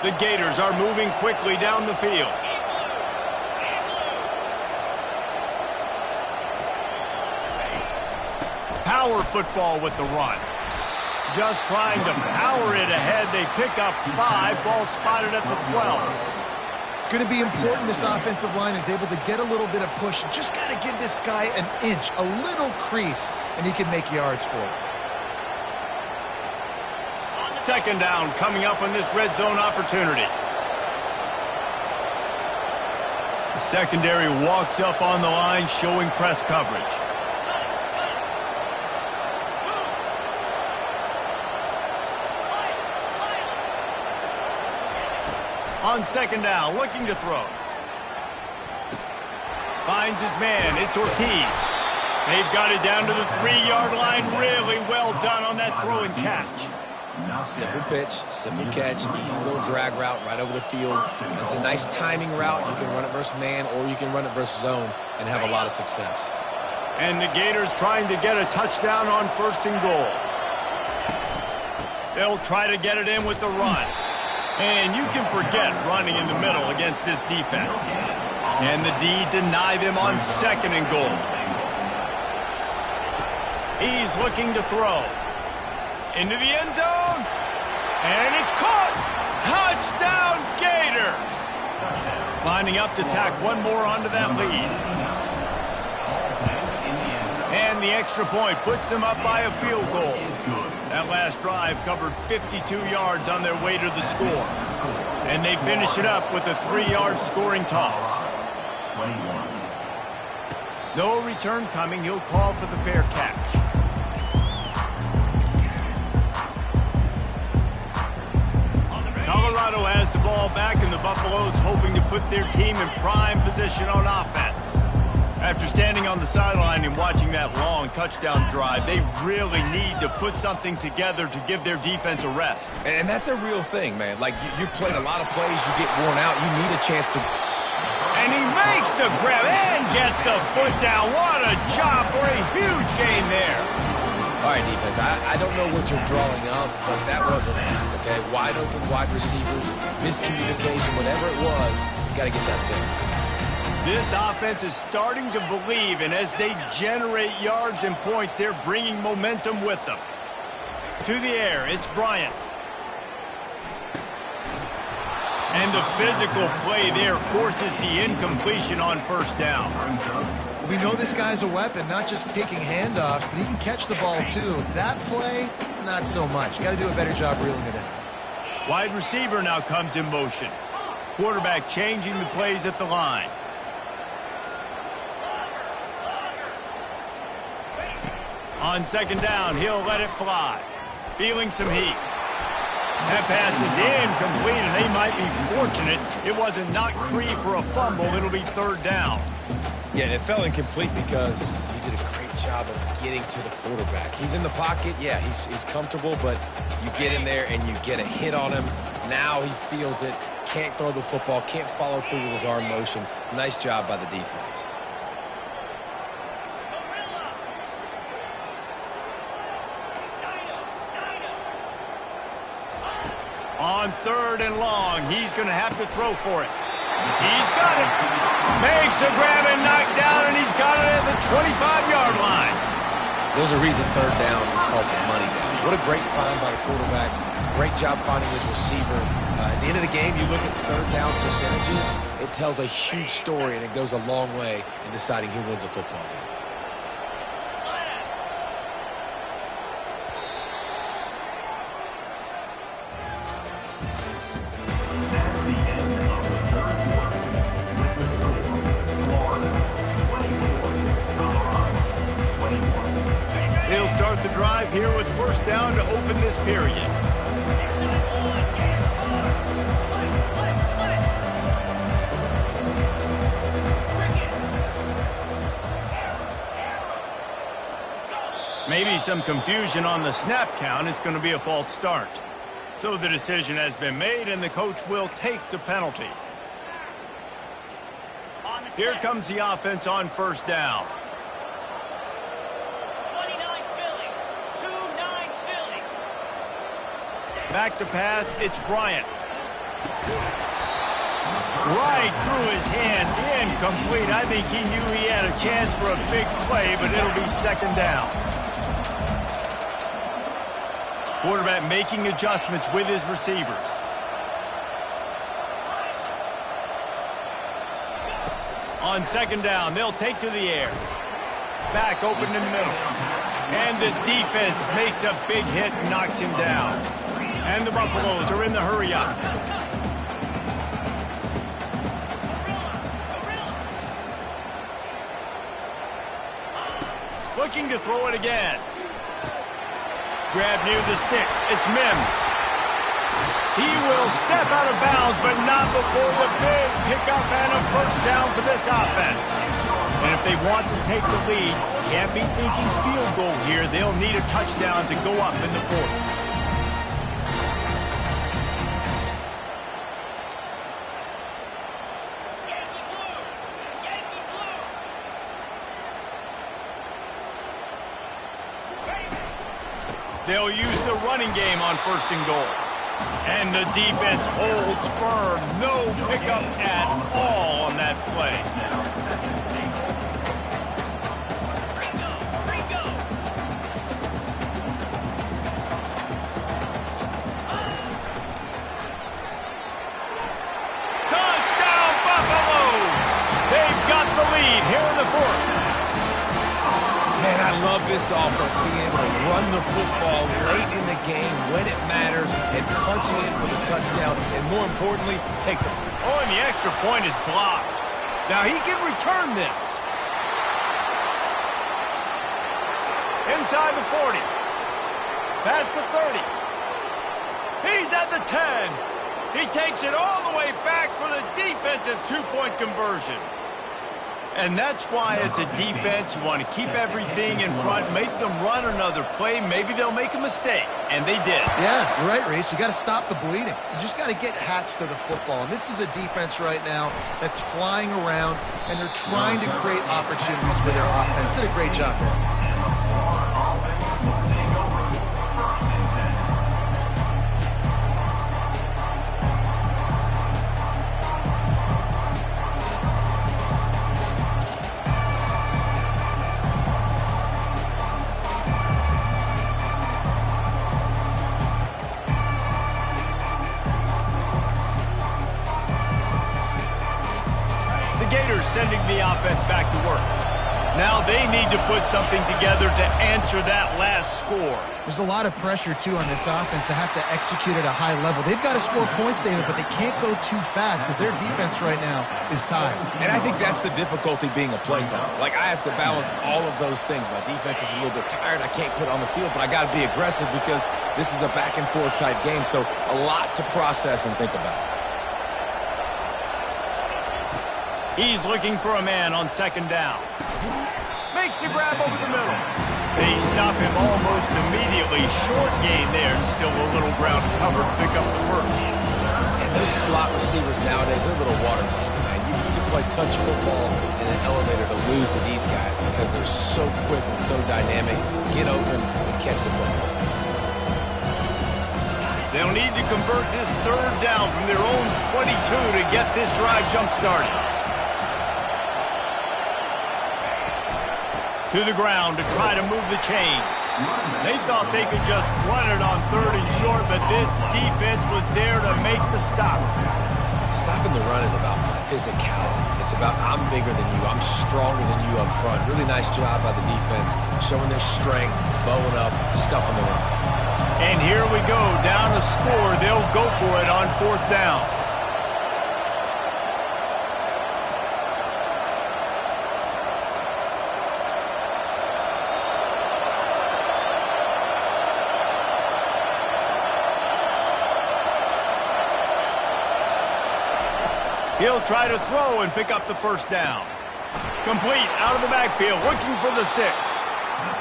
The Gators are moving quickly down the field. Power football with the run. Just trying to power it ahead. They pick up 5. Ball spotted at the 12. It's going to be important this offensive line is able to get a little bit of push. Just got to give this guy an inch, a little crease, and he can make yards for it. 2nd down coming up on this red zone opportunity. The secondary walks up on the line showing press coverage. On 2nd down, looking to throw. Finds his man. It's Ortiz. They've got it down to the 3-yard line. Really well done on that throw and catch. Simple pitch, simple catch, easy little drag route right over the field. It's a nice timing route. You can run it versus man, or you can run it versus zone and have a lot of success. And the Gators trying to get a touchdown on 1st and goal. They'll try to get it in with the run. And you can forget running in the middle against this defense. Can the D deny them on 2nd and goal? He's looking to throw. Into the end zone. And it's caught. Touchdown, Gators. Lining up to tack one more onto that lead. And the extra point puts them up by a field goal. That last drive covered 52 yards on their way to the score. And they finish it up with a 3-yard scoring toss. No return coming. He'll call for the fair catch. Colorado has the ball back, and the Buffaloes hoping to put their team in prime position on offense. After standing on the sideline and watching that long touchdown drive, they really need to put something together to give their defense a rest. And that's a real thing, man. Like, you played a lot of plays, you get worn out, you need a chance to... And he makes the grab and gets the foot down. What a job for a huge gain there. All right, defense, I don't know what you're drawing up, but that wasn't it, okay? Wide open wide receivers, miscommunication, whatever it was, you got to get that fixed. This offense is starting to believe, and as they generate yards and points, they're bringing momentum with them. To the air, it's Bryant. And the physical play there forces the incompletion on first down. We know this guy's a weapon, not just taking handoffs, but he can catch the ball too. That play, not so much. Got to do a better job reeling it in. Wide receiver now comes in motion. Quarterback changing the plays at the line. On second down, he'll let it fly. Feeling some heat. That pass is incomplete, and they might be fortunate it wasn't knocked free for a fumble. It'll be third down. Yeah, it fell incomplete because he did a great job of getting to the quarterback. He's in the pocket. Yeah, he's comfortable, but you get in there and you get a hit on him. Now he feels it. Can't throw the football. Can't follow through with his arm motion. Nice job by the defense. On third and long, he's going to have to throw for it. He's got it. Makes the grab and knocked down, and he's got it at the 25-yard line. There's a reason third down is called the money down. What a great find by the quarterback. Great job finding his receiver. At the end of the game, you look at third down percentages, it tells a huge story, and it goes a long way in deciding who wins a football game. They'll start the drive here with first down to open this period. Maybe some confusion on the snap count. It's going to be a false start. So the decision has been made, and the coach will take the penalty. Here comes the offense on first down. Back to pass, it's Bryant. Right through his hands, incomplete. I think he knew he had a chance for a big play, but it'll be second down. Quarterback making adjustments with his receivers. On second down, they'll take to the air. Back open in the middle. And the defense makes a big hit and knocks him down. And the Buffaloes are in the hurry-up. Looking to throw it again. Grab near the sticks. It's Mims. He will step out of bounds, but not before the big pickup and a first down for this offense. And if they want to take the lead, can't be thinking field goal here. They'll need a touchdown to go up in the fourth. They'll use the running game on first and goal. And the defense holds firm. No pickup at all on that play. Touchdown, Buffaloes! They've got the lead here in the fourth. Man, I love this offense being able to run the football late in the game when it matters and punching in for the touchdown, and more importantly, take them. Oh, and the extra point is blocked. Now he can return this. Inside the 40. Past the 30. He's at the 10. He takes it all the way back for the defensive two-point conversion. And that's why, as a defense, you want to keep everything in front, make them run another play. Maybe they'll make a mistake, and they did. Yeah, you're right, Reese. You got to stop the bleeding. You just got to get hats to the football. And this is a defense right now that's flying around, and they're trying to create opportunities for their offense. Did a great job there. Sending the offense back to work. Now they need to put something together to answer that last score. There's a lot of pressure, too, on this offense to have to execute at a high level. They've got to score points, David, but they can't go too fast because their defense right now is tired. And I think that's the difficulty being a play caller. Like, I have to balance all of those things. My defense is a little bit tired. I can't put it on the field, but I got to be aggressive because this is a back-and-forth type game, so a lot to process and think about. He's looking for a man on second down. Makes the grab over the middle. They stop him almost immediately. Short gain there, and still a little ground covered to pick up the first. And those slot receivers nowadays, they're little water balls, man. You can play touch football in an elevator to lose to these guys because they're so quick and so dynamic. Get open and catch the football. They'll need to convert this third down from their own 22 to get this drive jump-started. To the ground to try to move the chains. They thought they could just run it on third and short, but this defense was there to make the stop. Stopping the run is about physicality. It's about I'm bigger than you, I'm stronger than you up front. Really nice job by the defense, showing their strength, bowing up, stuffing the run. And here we go, down to score. They'll go for it on fourth down. He'll try to throw and pick up the first down. Complete out of the backfield, looking for the sticks.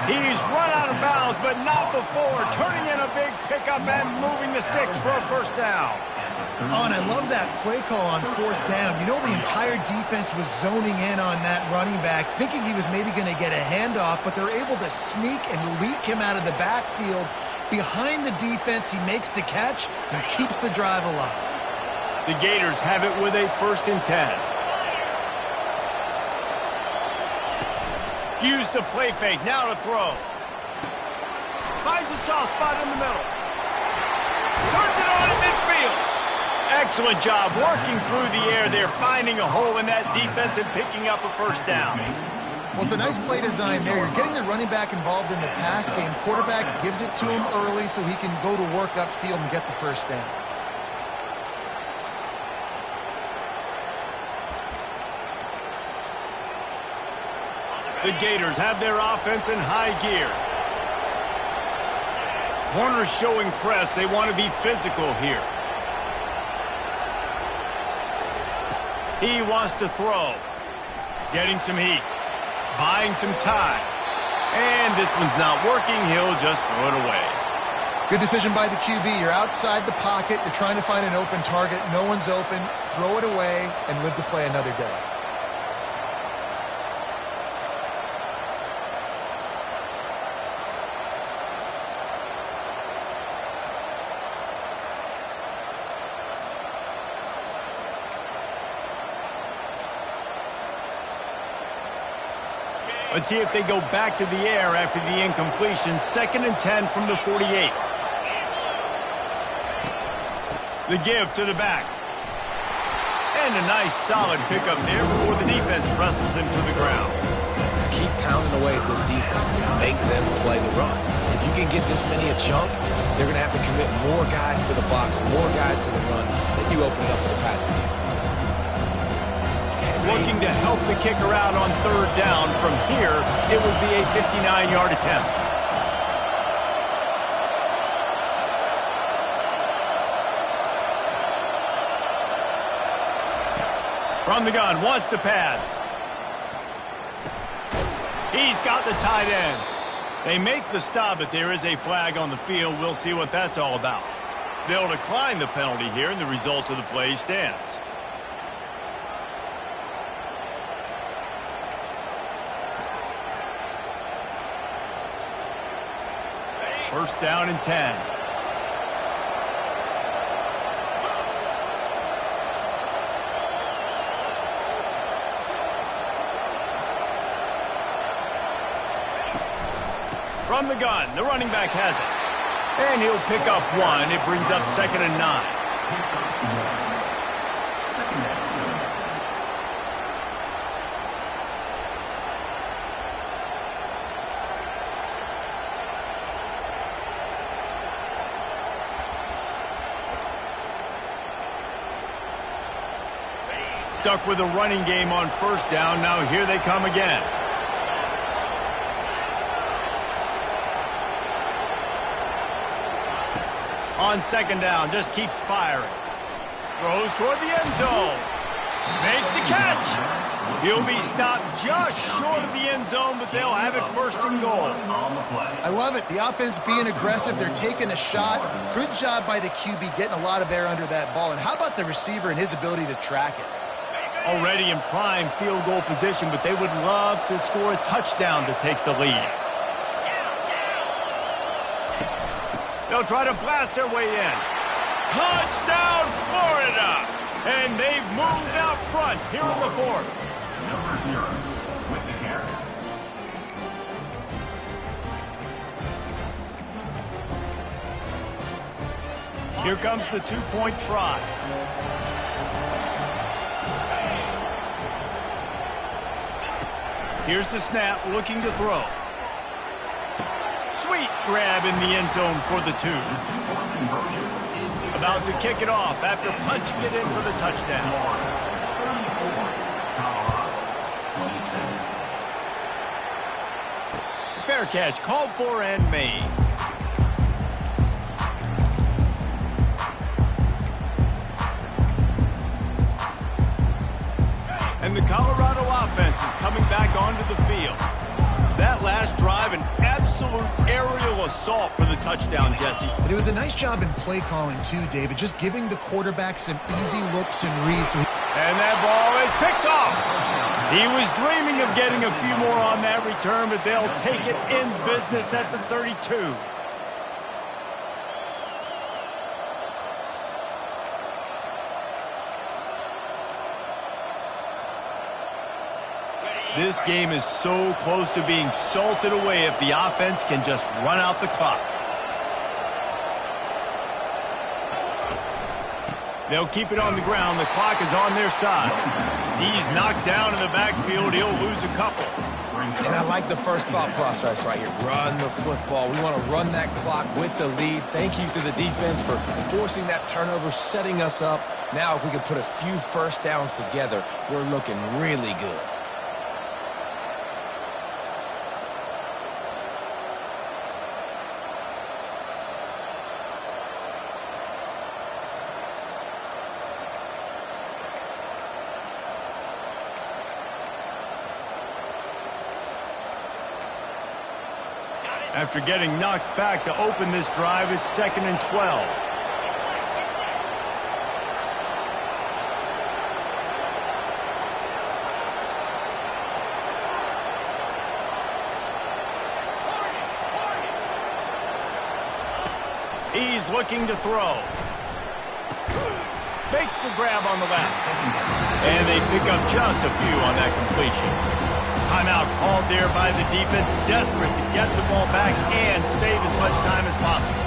He's run out of bounds, but not before. Turning in a big pickup and moving the sticks for a first down. Oh, and I love that play call on fourth down. You know, the entire defense was zoning in on that running back, thinking he was maybe going to get a handoff, but they're able to sneak and leak him out of the backfield. Behind the defense, he makes the catch and keeps the drive alive. The Gators have it with a 1st and 10. Use the play fake, now to throw. Finds a soft spot in the middle. Turns it on in midfield. Excellent job working through the air there, finding a hole in that defense and picking up a first down. Well, it's a nice play design there. You're getting the running back involved in the pass game. Quarterback gives it to him early so he can go to work upfield and get the first down. The Gators have their offense in high gear. Corners showing press. They want to be physical here. He wants to throw. Getting some heat. Buying some time. And this one's not working. He'll just throw it away. Good decision by the QB. You're outside the pocket. You're trying to find an open target. No one's open. Throw it away and live to play another day. Let's see if they go back to the air after the incompletion. 2nd and 10 from the 48. The give to the back. And a nice solid pickup there before the defense wrestles him to the ground. keep pounding away at this defense and make them play the run. If you can get this many a chunk, they're going to have to commit more guys to the box, more guys to the run, then you open it up for the passing game. Looking to help the kicker out on third down. From here, it would be a 59-yard attempt. From the gun, wants to pass. He's got the tight end. They make the stop, but there is a flag on the field. We'll see what that's all about. They'll decline the penalty here, and the result of the play stands. First down and 10. From the gun, the running back has it. And he'll pick up one. It brings up 2nd and 9. Stuck with a running game on first down. Now here they come again. On 2nd down, just keeps firing. Throws toward the end zone. Makes the catch. He'll be stopped just short of the end zone, but they'll have it 1st and goal. I love it. The offense being aggressive. They're taking a shot. Good job by the QB getting a lot of air under that ball. And how about the receiver and his ability to track it? Already in prime field goal position, but they would love to score a touchdown to take the lead. They'll try to blast their way in. Touchdown, Florida! And they've moved out front here in the 4th. Number 0 with the carry. Here comes the 2-point try. Here's the snap, looking to throw. Sweet grab in the end zone for the 2. About to kick it off after punching it in for the touchdown. Fair catch, called for and made. And the Colorado offense is coming back onto the field. That last drive, an absolute aerial assault for the touchdown, Jesse. But it was a nice job in play calling, too, David. Just giving the quarterback some easy looks and reads. And that ball is picked off. He was dreaming of getting a few more on that return, but they'll take it in business at the 32. This game is so close to being salted away if the offense can just run out the clock. They'll keep it on the ground. The clock is on their side. He's knocked down in the backfield. He'll lose a couple. And I like the first thought process right here. Run the football. We want to run that clock with the lead. Thank you to the defense for forcing that turnover, setting us up. Now if we can put a few first downs together, we're looking really good. After getting knocked back to open this drive, it's 2nd and 12. He's looking to throw. Makes the grab on the left. And they pick up just a few on that completion. Timeout called there by the defense, desperate to get the ball back and save as much time as possible.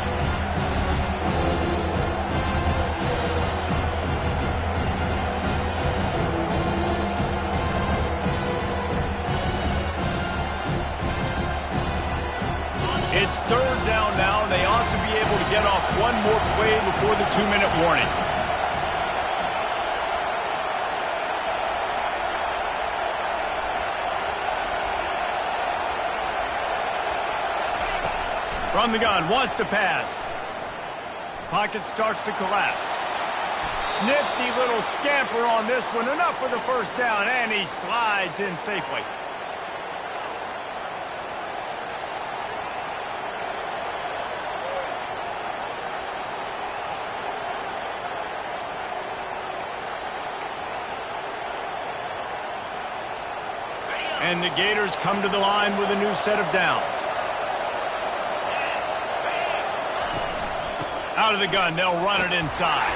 get off one more play before the 2-minute warning. From the gun, wants to pass. Pocket starts to collapse. Nifty little scamper on this one. Enough for the first down, and he slides in safely. And the Gators come to the line with a new set of downs. Out of the gun, they'll run it inside.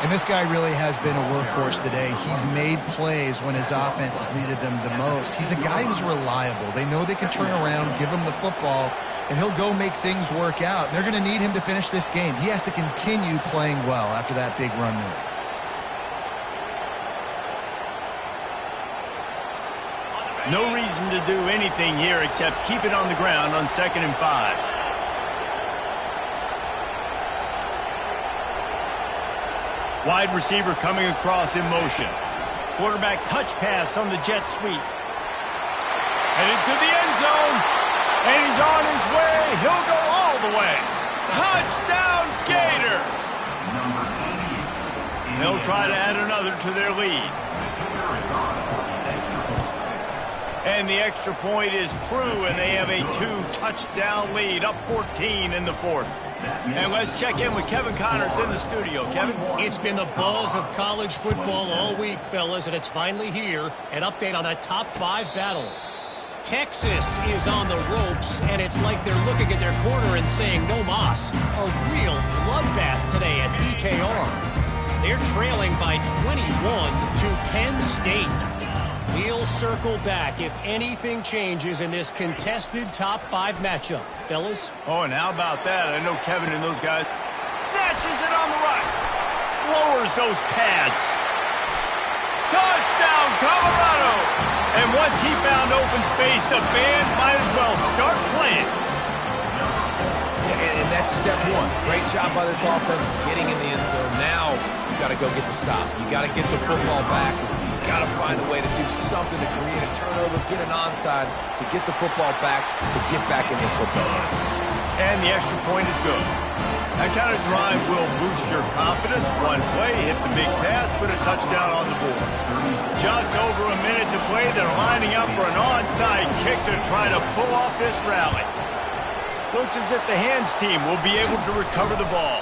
And this guy really has been a workhorse today. He's made plays when his offense has needed them the most. He's a guy who's reliable. They know they can turn around, give him the football, and he'll go make things work out. They're going to need him to finish this game. He has to continue playing well after that big run there. No reason to do anything here except keep it on the ground on 2nd and 5. Wide receiver coming across in motion. Quarterback touch pass on the jet sweep. Headed to the end zone. And he's on his way. He'll go all the way. Touchdown, Gators! They'll try to add another to their lead. And the extra point is true, and they have a 2-touchdown lead, up 14 in the 4th. And let's check in with Kevin Connors in the studio. Kevin? It's been the buzz of college football all week, fellas, and it's finally here. An update on a top 5 battle. Texas is on the ropes, and it's like they're looking at their corner and saying, no mas. A real bloodbath today at DKR. They're trailing by 21 to Penn State. We'll circle back if anything changes in this contested top 5 matchup. Fellas? Oh, and how about that? I know Kevin and those guys. Snatches it on the right. Lowers those pads. Touchdown, Colorado! And once he found open space, the band might as well start playing. Yeah, and that's step one. Great job by this offense getting in the end zone. Now you got to go get the stop. You got to get the football back. You got to find a way to do something to create a turnover, get an onside, to get the football back, to get back in this football game. And the extra point is good. That kind of drive will boost your confidence. One play, hit the big pass, put a touchdown on the board. Just over a minute to play. They're lining up for an onside kick to try to pull off this rally. Looks as if the hands team will be able to recover the ball.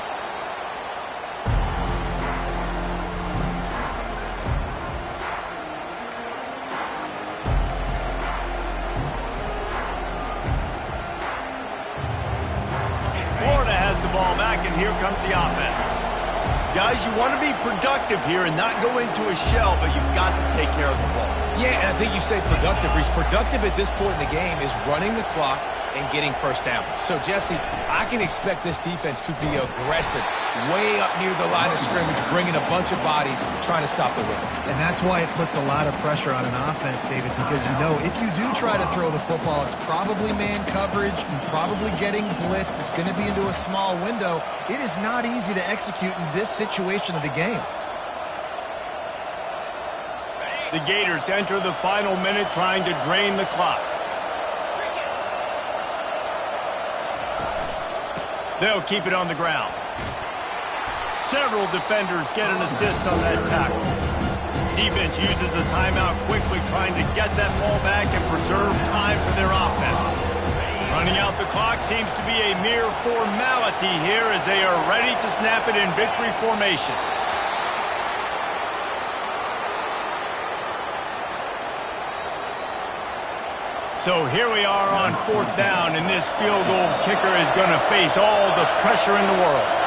Florida has the ball back, and here comes the offense. Guys, you want to be productive here and not go into a shell, but you've got to take care of the ball. Yeah, and I think you say productive, Reese. Productive at this point in the game is running the clock and getting first down. So, Jesse, I can expect this defense to be aggressive, way up near the line of scrimmage, bringing a bunch of bodies, trying to stop the run. And that's why it puts a lot of pressure on an offense, David, because you know if you do try to throw the football, it's probably man coverage, probably getting blitzed. It's going to be into a small window. It is not easy to execute in this situation of the game. The Gators enter the final minute trying to drain the clock. They'll keep it on the ground. Several defenders get an assist on that tackle. Defense uses a timeout quickly, trying to get that ball back and preserve time for their offense. Running out the clock seems to be a mere formality here as they are ready to snap it in victory formation. So here we are on 4th down, and this field goal kicker is going to face all the pressure in the world.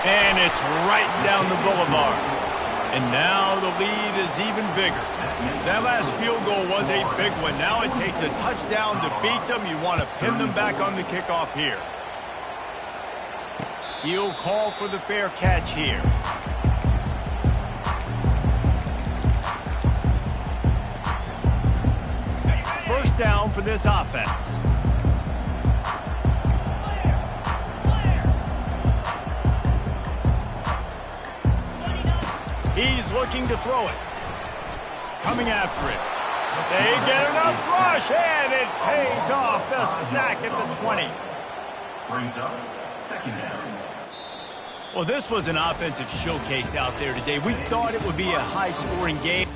And it's right down the boulevard. And now the lead is even bigger. That last field goal was a big one. Now it takes a touchdown to beat them. You want to pin them back on the kickoff here. He'll call for the fair catch here. First down for this offense. He's looking to throw it. Coming after it. They get enough rush, and it pays off. The sack at the 20. Brings up second down. Well, this was an offensive showcase out there today. We thought it would be a high-scoring game.